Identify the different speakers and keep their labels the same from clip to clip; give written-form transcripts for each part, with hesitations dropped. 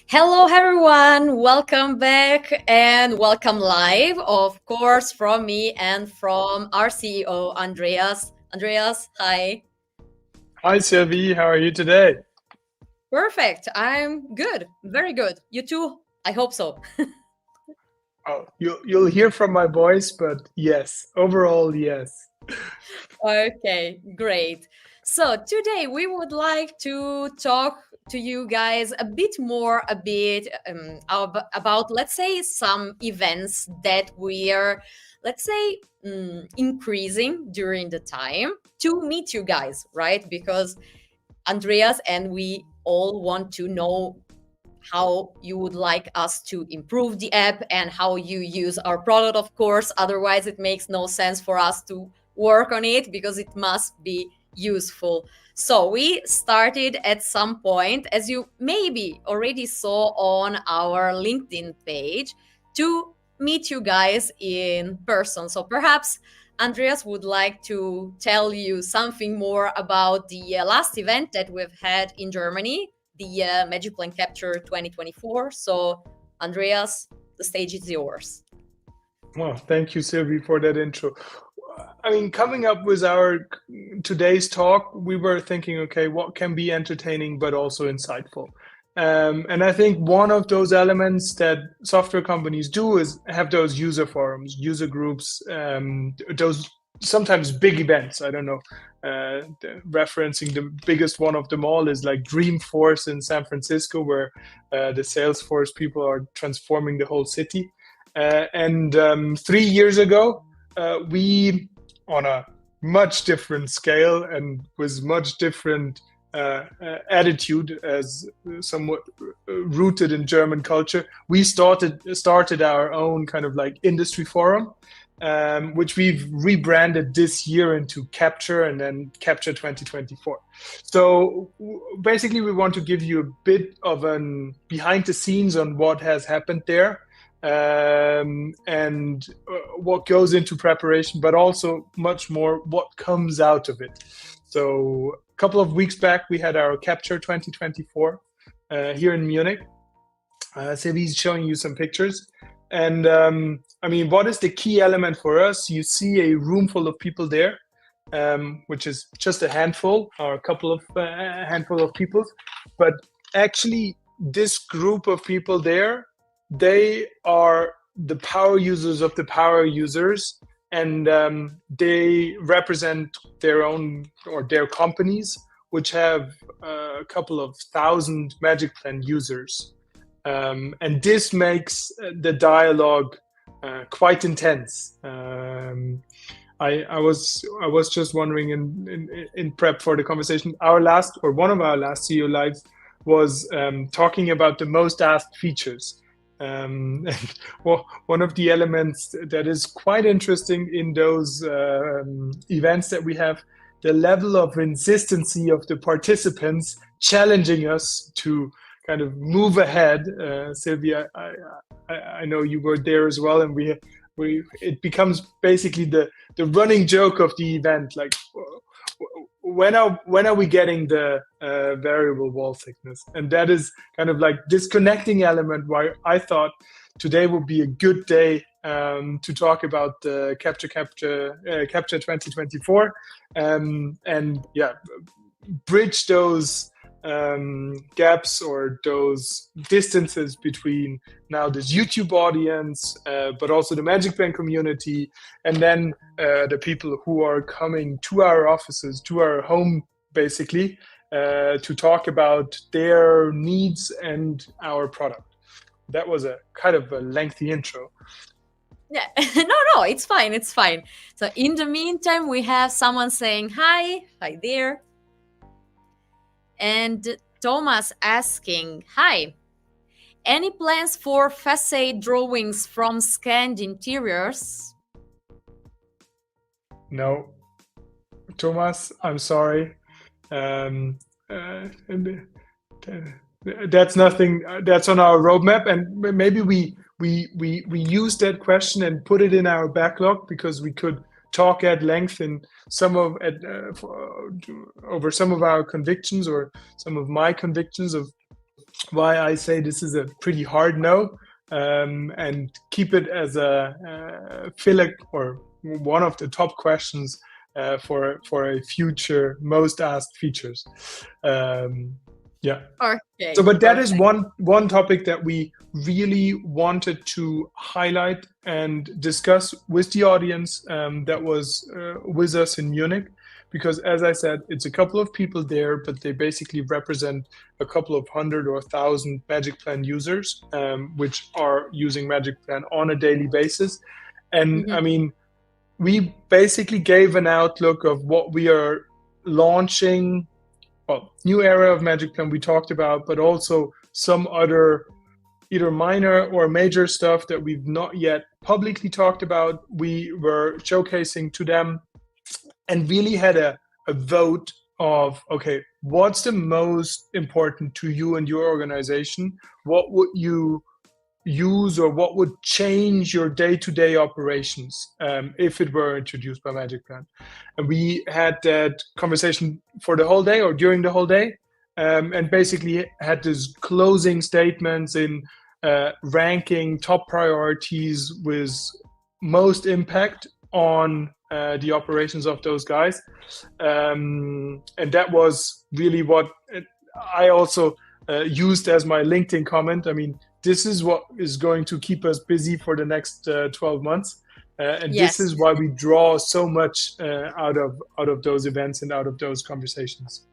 Speaker 1: Hello, everyone. Welcome back and welcome live, of course, from me and from our CEO, Andreas. Andreas, hi.
Speaker 2: Hi, Sylvie. How are you today?
Speaker 1: Perfect. I'm good. Very good. You too? I hope so.
Speaker 2: Oh, you'll hear from my voice, but yes, overall, yes.
Speaker 1: Okay, great. So today we would like to talk to you guys a bit more, about, let's say, some events that we are, let's say, increasing during the time to meet you guys, right? Because Andreas and we all want to know how you would like us to improve the app and how you use our product, of course. Otherwise, it makes no sense for us to work on it because it must be useful. So, we started at some point, as you maybe already saw on our LinkedIn page, to meet you guys in person. So, perhaps Andreas would like to tell you something more about the last event that we've had in Germany, the magicplan Capture 2024. So, Andreas, the stage is yours.
Speaker 2: Well, thank you, Sylvie, for that intro. I mean, coming up with our today's talk, we were thinking, okay, what can be entertaining but also insightful? And I think one of those elements that software companies do is have those user forums, user groups, those sometimes big events. I don't know, referencing the biggest one of them all is like Dreamforce in San Francisco, where the Salesforce people are transforming the whole city. And 3 years ago, we, on a much different scale and with much different attitude, as somewhat rooted in German culture, we started our own kind of like industry forum, which we've rebranded this year into Capture and then Capture 2024. So basically, we want to give you a bit of an behind the scenes on what has happened there, and what goes into preparation, but also much more what comes out of it. So a couple of weeks back, we had our Capture 2024 here in Munich. Sylvie's showing you some pictures. And I mean, what is the key element for us? You see a room full of people there, which is just a handful or a couple of handful of people. But actually, this group of people there, they are the power users of the power users, and they represent their own or their companies, which have a couple of thousand magicplan users. And this makes the dialogue quite intense. I was just wondering in prep for the conversation, our last or one of our last CEO lives was talking about the most asked features. And one of the elements that is quite interesting in those events that we have, the level of insistency of the participants challenging us to kind of move ahead. Sylvia, I know you were there as well, and we it becomes basically the running joke of the event, like when are we getting the variable wall thickness? And that is kind of like this connecting element why I thought today would be a good day to talk about the Capture 2024, and yeah, bridge those gaps or those distances between now this YouTube audience, but also the magicplan community, and then the people who are coming to our offices, to our home, basically, to talk about their needs and our product. That was a kind of a lengthy intro.
Speaker 1: Yeah, no, it's fine. It's fine. So, in the meantime, we have someone saying hi. Hi there. And Thomas asking, hi. Any plans for facade drawings from scanned interiors?
Speaker 2: No, Thomas, I'm sorry. Um, that's nothing. That's on our roadmap, and maybe we use that question and put it in our backlog because we could talk at length in over some of our convictions or some of my convictions of why I say this is a pretty hard no, and keep it as a filler or one of the top questions for a future most asked features. Yeah. So,
Speaker 1: Okay,
Speaker 2: but that is
Speaker 1: perfect.
Speaker 2: one topic that we really wanted to highlight and discuss with the audience that was with us in Munich, because as I said, it's a couple of people there, but they basically represent a couple of hundred or thousand Magic Plan users, which are using Magic Plan on a daily basis. And I
Speaker 1: Mhm.
Speaker 2: mean, we basically gave an outlook of what we are launching, well, new era of Magic Plan we talked about, but also some other either minor or major stuff that we've not yet publicly talked about. We were showcasing to them and really had a vote of, okay, what's the most important to you and your organization? What would you use, or what would change your day-to-day operations if it were introduced by Magic Plan? And we had that conversation for the whole day or during the whole day, and basically had this closing statements in ranking top priorities with most impact on the operations of those guys. And that was really what I also used as my LinkedIn comment. I mean, this is what is going to keep us busy for the next 12 months. And this
Speaker 1: Yes.
Speaker 2: is why we draw so much out of those events and out of those conversations.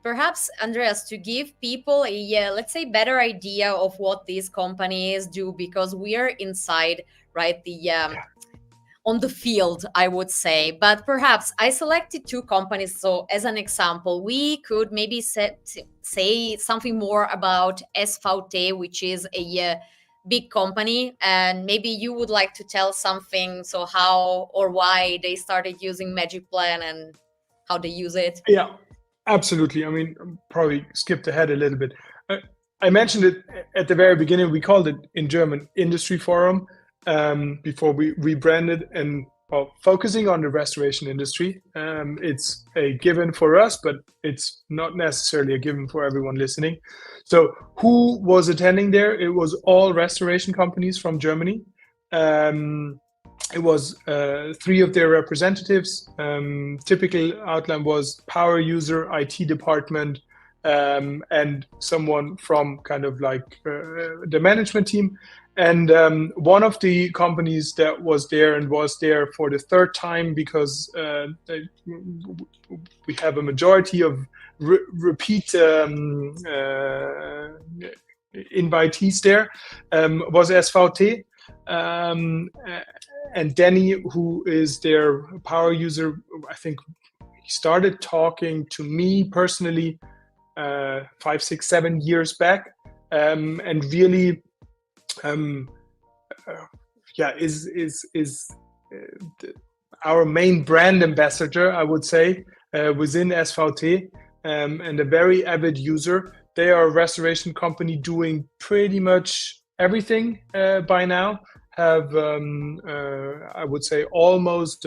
Speaker 1: Perhaps, Andreas, to give people a, let's say, better idea of what these companies do, because we are inside, right, the
Speaker 2: Yeah.
Speaker 1: on the field, I would say. But perhaps I selected two companies. So, as an example, we could maybe say something more about SVT, which is a big company. And maybe you would like to tell something. So, how or why they started using Magic Plan and how they use it.
Speaker 2: Yeah, absolutely. I mean, probably skipped ahead a little bit. Uh, I mentioned it at the very beginning. We called it in German Industry Forum before we rebranded, and well, focusing on the restoration industry. It's a given for us, but it's not necessarily a given for everyone listening. So, who was attending there? It was all restoration companies from Germany. Um, it was three of their representatives. Typical outline was power user, IT department, and someone from kind of like the management team. And one of the companies that was there and was there for the third time, because we have a majority of repeat invitees there, was SVT. Um, and Danny, who is their power user, I think he started talking to me personally 5, 6, 7 years back, and really, um, is our main brand ambassador, I would say, within SVT, and a very avid user. They are a restoration company doing pretty much everything by now. Have I would say almost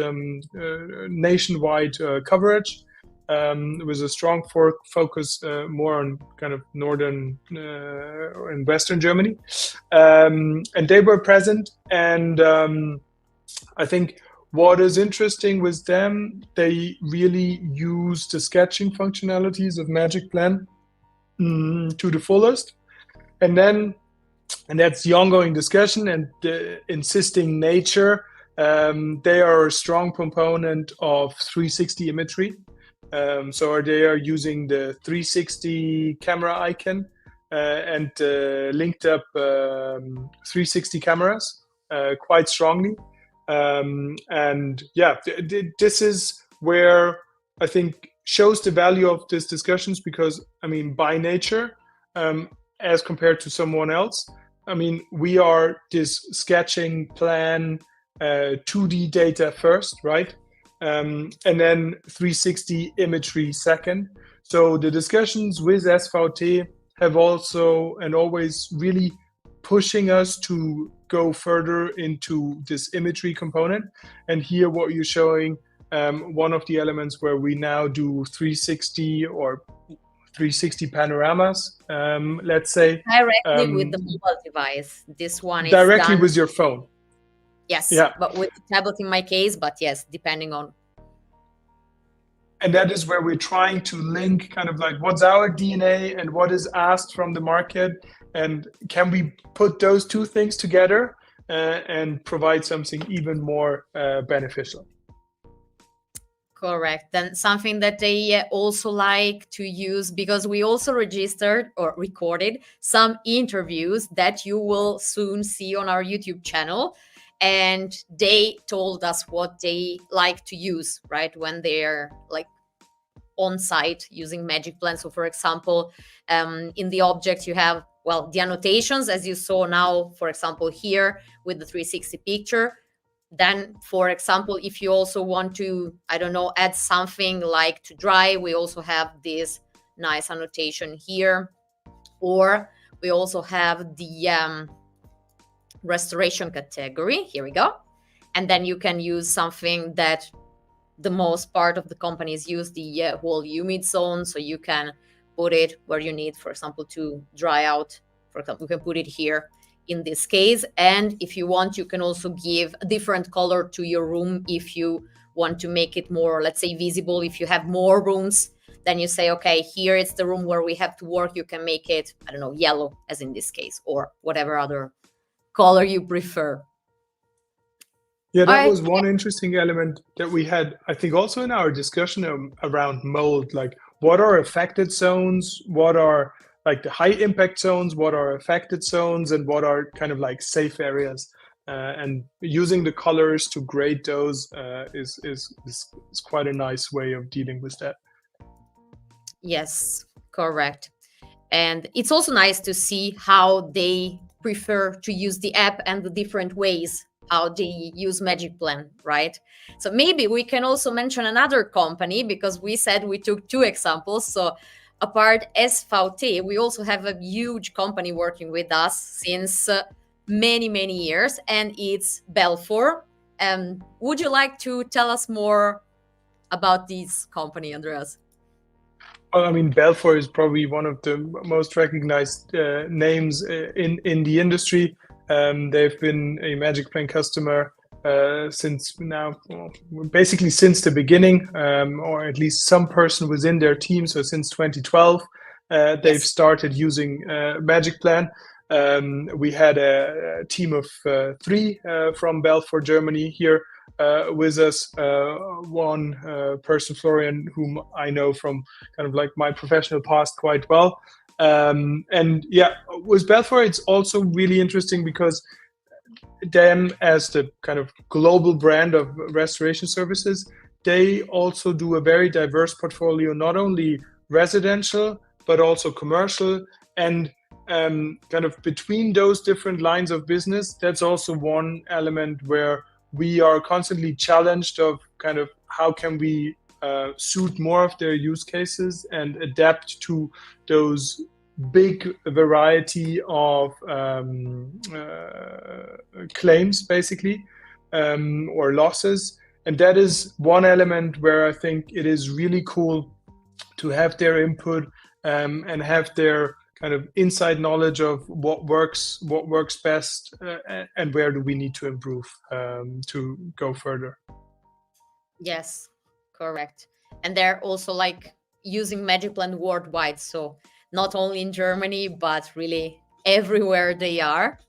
Speaker 2: nationwide coverage, with a strong focus more on kind of northern and western Germany, and they were present. And I think what is interesting with them, they really use the sketching functionalities of Magic Plan to the fullest, and then and that's the ongoing discussion and the insisting nature. They are a strong proponent of 360 imagery. So they are using the 360 camera icon and linked up 360 cameras quite strongly. And yeah, this is where I think shows the value of these discussions, because I mean, by nature, as compared to someone else, I mean, we are this sketching plan 2D data first, right? And then 360 imagery second. So the discussions with SVT have also and always really pushing us to go further into this imagery component. And here, what you're showing, one of the elements where we now do 360 or 360 panoramas, let's say.
Speaker 1: Directly with the mobile device. This one is
Speaker 2: directly
Speaker 1: done
Speaker 2: with your phone.
Speaker 1: Yes,
Speaker 2: Yeah.
Speaker 1: but with the tablet in my case, but yes, depending on.
Speaker 2: And that is where we're trying to link kind of like what's our DNA and what is asked from the market. And can we put those two things together and provide something even more beneficial?
Speaker 1: Correct. Then something that they also like to use, because we also registered or recorded some interviews that you will soon see on our YouTube channel. And they told us what they like to use, right? When they're like on site using magicplan. So for example, in the object you have, well, the annotations, as you saw now, for example, here with the 360 picture. Then, for example, if you also want to, I don't know, add something like to dry, we also have this nice annotation here. Or we also have the restoration category. Here we go. And then you can use something that the most part of the companies use, the whole humid zone. So you can put it where you need, for example, to dry out. For example, you can put it here in this case. And if you want, you can also give a different color to your room if you want to make it more, let's say, visible. If you have more rooms, then you say, okay, here it's the room where we have to work. You can make it, I don't know, yellow, as in this case, or whatever other color you prefer.
Speaker 2: Yeah, that was one interesting element that we had, I think, also in our discussion around mold. Like, what are affected zones? What are like the high impact zones? What are affected zones? And what are kind of like safe areas? And using the colors to grade those is quite a nice way of dealing with that.
Speaker 1: Yes, correct. And it's also nice to see how they prefer to use the app and the different ways how they use magicplan, right? So maybe we can also mention another company, because we said we took two examples. So apart SVT, we also have a huge company working with us since many years, and it's Belfor. Would you like to tell us more about this company, Andreas?
Speaker 2: Well, I mean, Belfor is probably one of the most recognized names in the industry. They've been a magicplan customer since now, well, basically since the beginning, or at least some person was in their team. So since 2012, they've started using magicplan. We had a team of three from Belfor, Germany here with us. One person, Florian, whom I know from kind of like my professional past quite well. And yeah, with Belfor, it's also really interesting because them, as the kind of global brand of restoration services, they also do a very diverse portfolio, not only residential, but also commercial. And kind of between those different lines of business, that's also one element where we are constantly challenged of kind of how can we suit more of their use cases and adapt to those big variety of claims, basically, or losses. And that is one element where I think it is really cool to have their input and have their kind of inside knowledge of what works best, and where do we need to improve to go further.
Speaker 1: Yes, correct. And they're also like using magicplan worldwide, so not only in Germany, but really everywhere they are.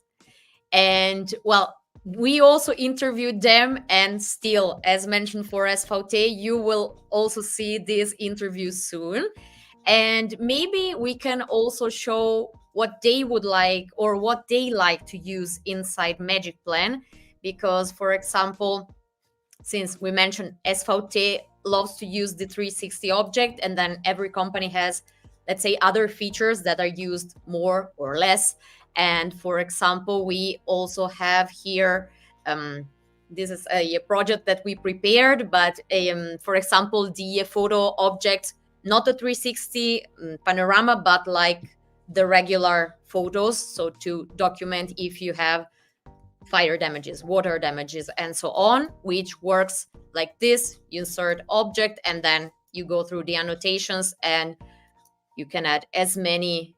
Speaker 1: And well, we also interviewed them, and still, as mentioned for SVT, you will also see this interview soon. And maybe we can also show what they would like, or what they like to use inside magicplan. Because, for example, since we mentioned SVT loves to use the 360 object, and then every company has, let's say, other features that are used more or less. And for example, we also have here, this is a project that we prepared, but for example, the photo object, not the 360 panorama, but like the regular photos. So to document if you have fire damages, water damages, and so on, which works like this. You insert object, and then you go through the annotations, and You can add as many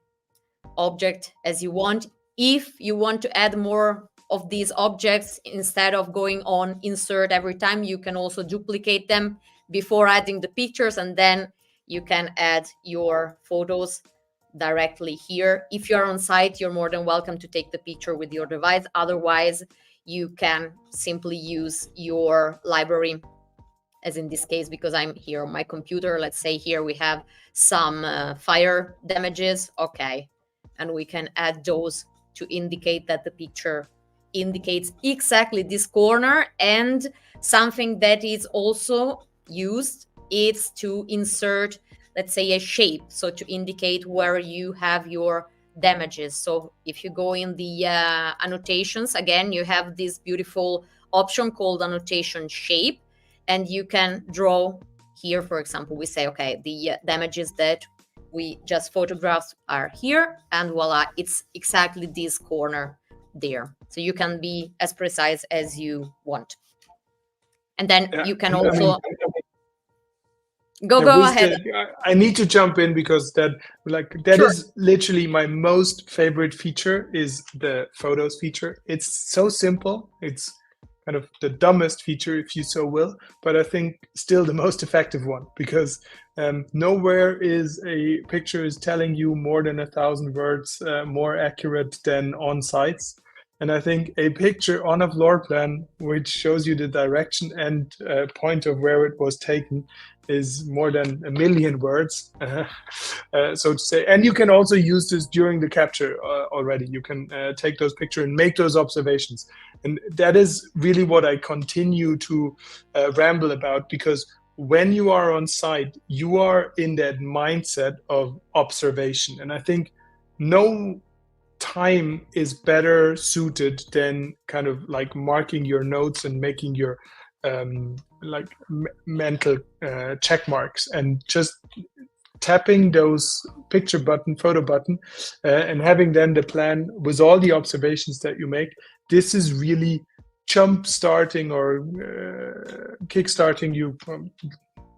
Speaker 1: objects as you want. If you want to add more of these objects, instead of going on insert every time, you can also duplicate them before adding the pictures, and then you can add your photos directly here. If you're on site, you're more than welcome to take the picture with your device. Otherwise, you can simply use your library, as in this case, because I'm here on my computer. Let's say here we have some fire damages. Okay. And we can add those to indicate that the picture indicates exactly this corner. And something that is also used is to insert, let's say, a shape, so to indicate where you have your damages. So if you go in the annotations, again, you have this beautiful option called annotation shape, and you can draw here. For example, we say, okay, the damages that we just photographed are here, and voila, it's exactly this corner there. So you can be as precise as you want. And then you can also go ahead.
Speaker 2: I need to jump in because that
Speaker 1: Sure.
Speaker 2: is literally my most favorite feature, is the photos feature. It's so simple. It's kind of the dumbest feature, if you so will, but I think still the most effective one, because nowhere is a picture is telling you more than 1,000 words more accurate than on sites. And I think a picture on a floor plan, which shows you the direction and point of where it was taken, is more than 1 million words, so to say. And you can also use this during the capture already. You can take those pictures and make those observations. And that is really what I continue to ramble about, because when you are on site, you are in that mindset of observation. And I think no time is better suited than kind of like marking your notes and making your mental check marks, and just tapping those picture button, photo button, and having then the plan with all the observations that you make. This is really jump starting or kick starting you,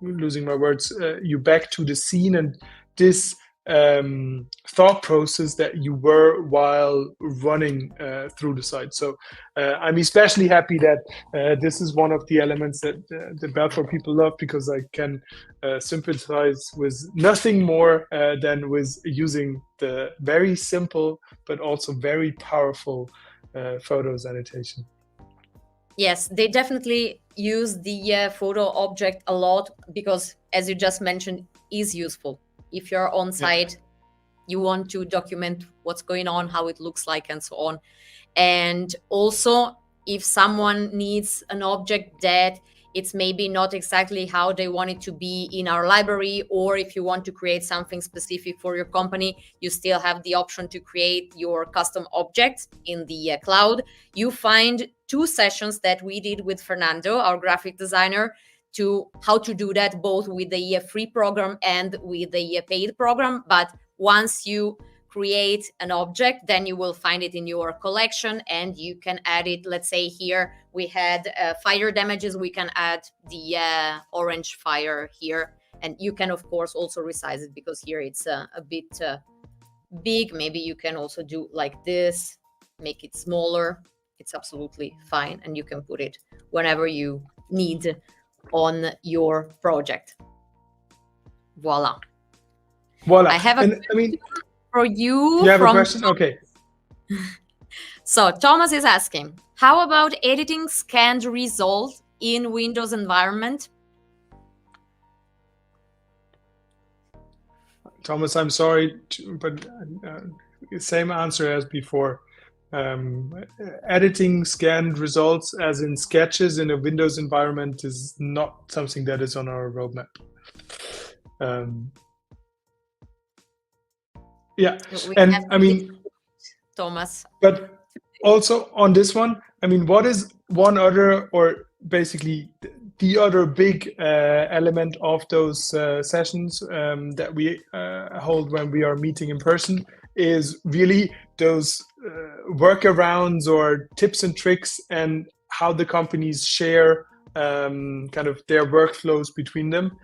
Speaker 2: losing my words, you back to the scene and this thought process that you were while running through the site. So I'm especially happy that this is one of the elements that the Belfor people love, because I can sympathize with nothing more than with using the very simple but also very powerful photos annotation.
Speaker 1: Yes, they definitely use the photo object a lot, because, as you just mentioned, is useful. If you're on site, you want to document what's going on, how it looks like, and so on. And also, if someone needs an object that it's maybe not exactly how they want it to be in our library, or if you want to create something specific for your company, you still have the option to create your custom objects in the cloud. You find 2 sessions that we did with Fernando, our graphic designer, to how to do that, both with the free program and with the paid program. But once you create an object, then you will find it in your collection and you can add it. Let's say here we had fire damages, we can add the orange fire here, and you can of course also resize it, because here it's a bit big. Maybe you can also do like this, make it smaller. It's absolutely fine, and you can put it whenever you need on your project. Voila. I have a for you.
Speaker 2: You have a question? Okay.
Speaker 1: So Thomas is asking, how about editing scanned results in Windows environment?
Speaker 2: Thomas, I'm sorry, but same answer as before. Editing scanned results as in sketches in a Windows environment is not something that is on our roadmap. Yeah, and I mean,
Speaker 1: Thomas.
Speaker 2: But also on this one, I mean, what is one other, or basically the other big element of those sessions that we hold when we are meeting in person is really those workarounds or tips and tricks, and how the companies share kind of their workflows between them.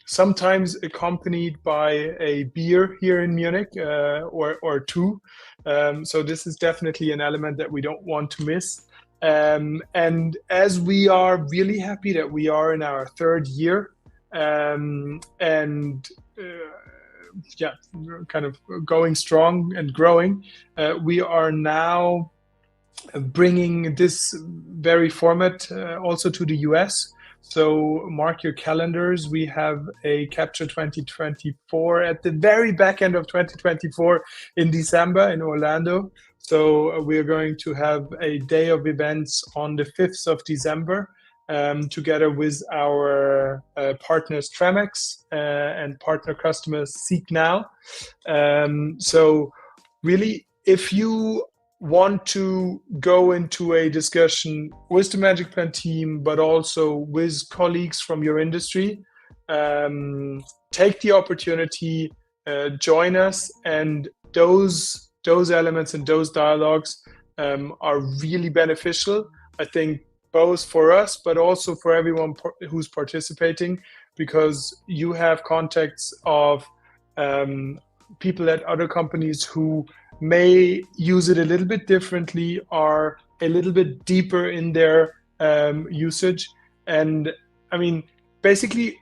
Speaker 2: sometimes accompanied by a beer here in Munich, or two. So this is definitely an element that we don't want to miss. And as we are really happy that we are in our third year, and yeah, kind of going strong and growing, we are now bringing this very format also to the US. So mark your calendars. We have a Capture 2024 at the very back end of 2024 in December in Orlando. So we're going to have a day of events on the 5th of December, together with our partners Tremex and partner customers Seek Now. So really, if you want to go into a discussion with the Magic Plan team, but also with colleagues from your industry, take the opportunity, join us, and those elements and those dialogues are really beneficial, I think, both for us, but also for everyone who's participating, because you have contacts of people at other companies who may use it a little bit differently, or a little bit deeper in their usage. And I mean, basically,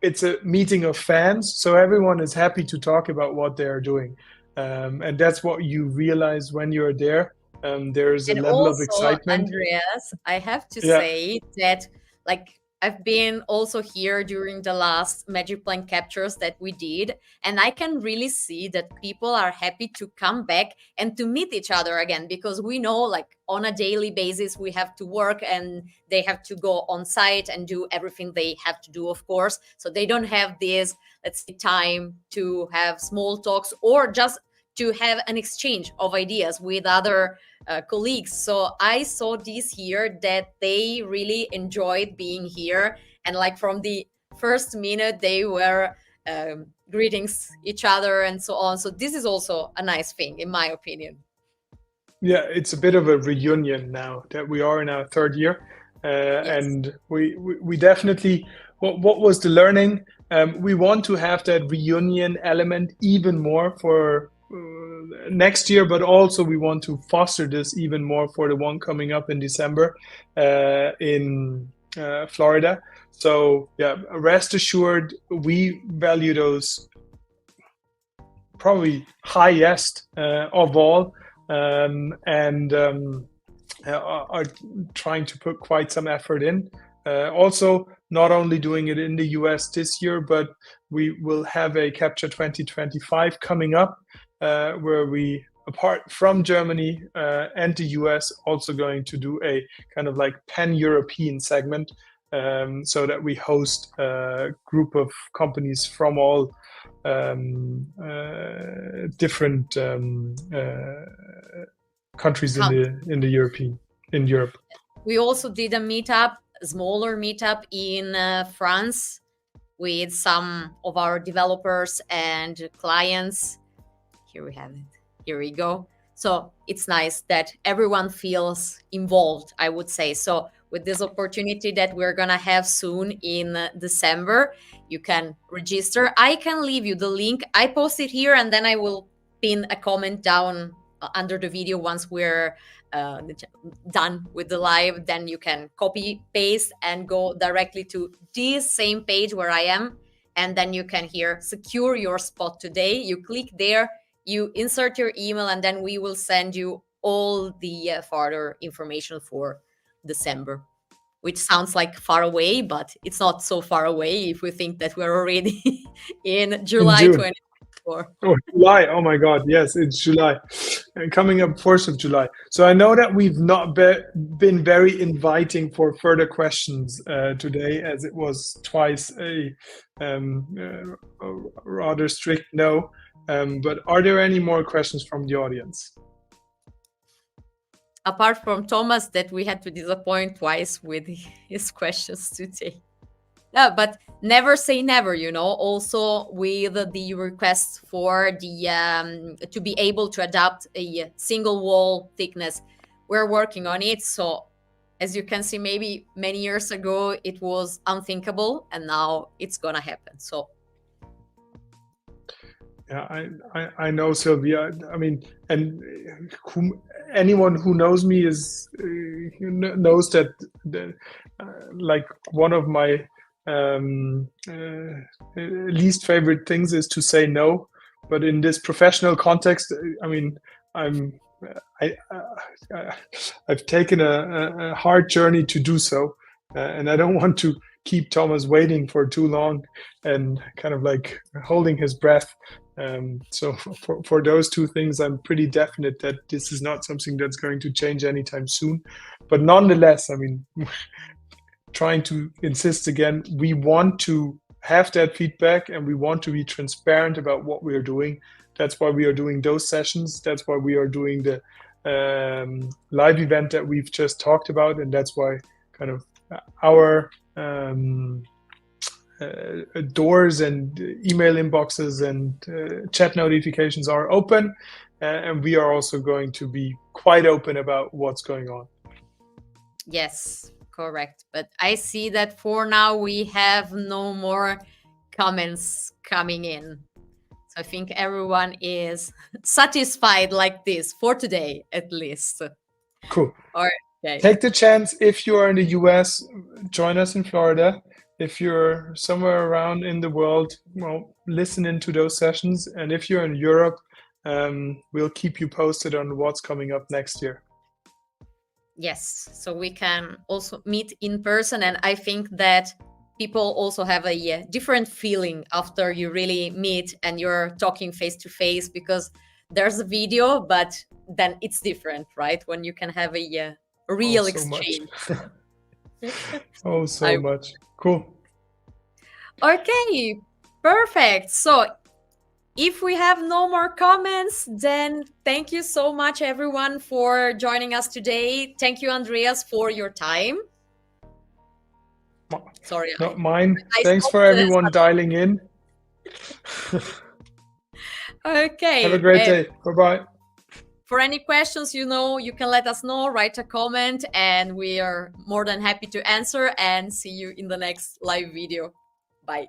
Speaker 2: it's a meeting of fans, so everyone is happy to talk about what they are doing. And that's what you realize when you're there. There's a
Speaker 1: And
Speaker 2: level of
Speaker 1: also,
Speaker 2: excitement.
Speaker 1: Andreas, I have to
Speaker 2: Yeah.
Speaker 1: say that, like, I've been also here during the last Magic Plan captures that we did, and I can really see that people are happy to come back and to meet each other again, because we know, like, on a daily basis, we have to work and they have to go on site and do everything they have to do, of course. So they don't have this, let's say, time to have small talks or just to have an exchange of ideas with other colleagues. So I saw this here that they really enjoyed being here, and like from the first minute they were greetings each other and so on. So this is also a nice thing, in my opinion.
Speaker 2: Yeah, it's a bit of a reunion now that we are in our third year,
Speaker 1: Yes.
Speaker 2: and we definitely, what was the learning? We want to have that reunion element even more for next year, but also we want to foster this even more for the one coming up in December in Florida. So yeah, rest assured, we value those probably highest of all, and are trying to put quite some effort in. Also, not only doing it in the US this year, but we will have a Capture 2025 coming up, where we, apart from Germany and the US, also going to do a kind of like pan-European segment, so that we host a group of companies from all different countries in Europe.
Speaker 1: We also did a meetup, a smaller meetup in France with some of our developers and clients. Here we have it. Here we go. So it's nice that everyone feels involved, I would say. So with this opportunity that we're going to have soon in December, you can register. I can leave you the link. I post it here, and then I will pin a comment down under the video once we're done with the live. Then you can copy, paste, and go directly to this same page where I am. And then you can here secure your spot today. You click there, you insert your email, and then we will send you all the further information for December, which sounds like far away, but it's not so far away if we think that we're already in July 2024.
Speaker 2: Oh, July. Oh my God. Yes, it's July. Coming up 4th of July. So I know that we've not been very inviting for further questions today, as it was twice a rather strict no. But are there any more questions from the audience?
Speaker 1: Apart from Thomas, that we had to disappoint twice with his questions today. No, but never say never, also with the request for the to be able to adapt a single wall thickness. We're working on it. So as you can see, maybe many years ago it was unthinkable, and now it's gonna happen. So
Speaker 2: yeah, I know, Sylvia. I mean, and anyone who knows me is knows that like one of my least favorite things is to say no. But in this professional context, I mean, I'm I, I've taken a hard journey to do so, and I don't want to keep Thomas waiting for too long and kind of like holding his breath. So for those two things, I'm pretty definite that this is not something that's going to change anytime soon. But nonetheless, I mean, trying to insist again, we want to have that feedback and we want to be transparent about what we are doing. That's why we are doing those sessions. That's why we are doing the live event that we've just talked about. And that's why kind of our doors and email inboxes and chat notifications are open. And we are also going to be quite open about what's going on.
Speaker 1: yes, correct. But I see that for now we have no more comments coming in. So I think everyone is satisfied like this for today, at least.
Speaker 2: Cool.
Speaker 1: Okay.
Speaker 2: Take the chance. If you are in the US, join us in Florida. If you're somewhere around in the world, well, listen into those sessions. And if you're in Europe, we'll keep you posted on what's coming up next year.
Speaker 1: Yes, so we can also meet in person. And I think that people also have a different feeling after you really meet and you're talking face to face, because there's a video, but then it's different, right? When you can have a real exchange.
Speaker 2: Oh, so much. Cool.
Speaker 1: Okay, perfect. So if we have no more comments, then thank you so much, everyone, for joining us today. Thank you, Andreas, for your time. Sorry.
Speaker 2: Not mine. Thanks for everyone dialing in.
Speaker 1: Okay.
Speaker 2: Have a great day. Bye-bye.
Speaker 1: For any questions, you can let us know, write a comment, and we are more than happy to answer, and see you in the next live video. Bye.